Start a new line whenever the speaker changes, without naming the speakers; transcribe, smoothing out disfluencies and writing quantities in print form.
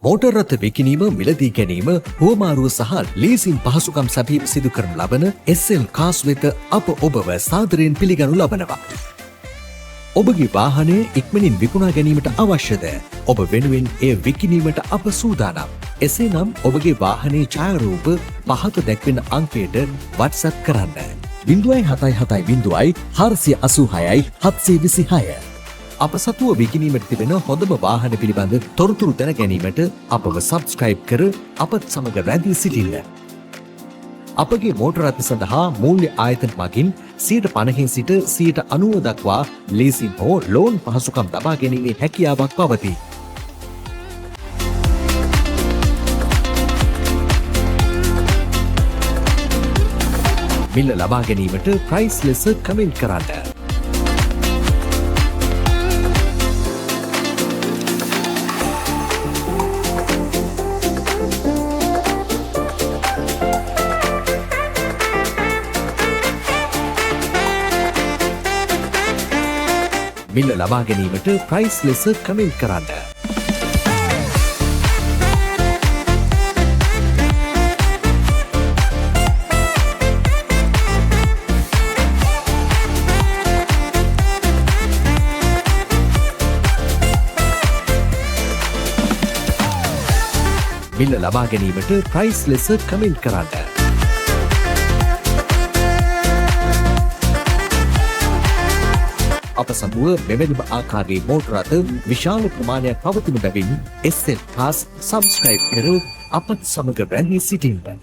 Motor රථ විකිණීම, මිලදී ගැනීම, හුවමාරුව සහ ලීසින් පහසුකම් සැපීම සිදු කරනු ලබන SL කාස් වෙත අප ඔබව සාදරයෙන් පිළිගනු ලබනවා. ඔබගේ වාහනය ඉක්මනින් විකුණා ගැනීමට අවශ්‍යද? ඔබ වෙනුවෙන් එය විකිණීමට අප සූදානම්. එසේනම් ඔබගේ වාහනයේ ඡායාරූප පහත දැක්වෙන අංකයට WhatsApp කරන්න. 077 486 726. අප සතුව විකිණීමට තිබෙන හොඳම වාහන පිළිබඳ තොරතුරු දැන ගැනීමට අපව සබ්ස්ක්‍රයිබ් කර අපත් සමග රැඳී සිටින්න. අපගේ මෝටර රථ සඳහා මූල්‍ය ආයතන මගින් 50% සිට 90% දක්වා ලීසින් හෝ ලෝන් පහසුකම් ලබා ගැනීමේ හැකියාවක් පවතී. මිල ලබා ගැනීමට ප්‍රයිස් ලෙස කමෙන්ට් කරන්න. මිල ලබා ගැනීමට ප්‍රයිස් ලෙස කමෙන්ට් කරන්න. මිල ලබා ගැනීමට ප්‍රයිස් ලෙස කමෙන්ට් කරන්න. අප සමුව මෙවැනිම ආකාරයේ මෝටර රථ විශාල ප්‍රමාණයක් පවතින බැවින් SL කාස් සබ්ස්ක්‍රයිබ් කර අපත් සමග රැඳී සිටින්න.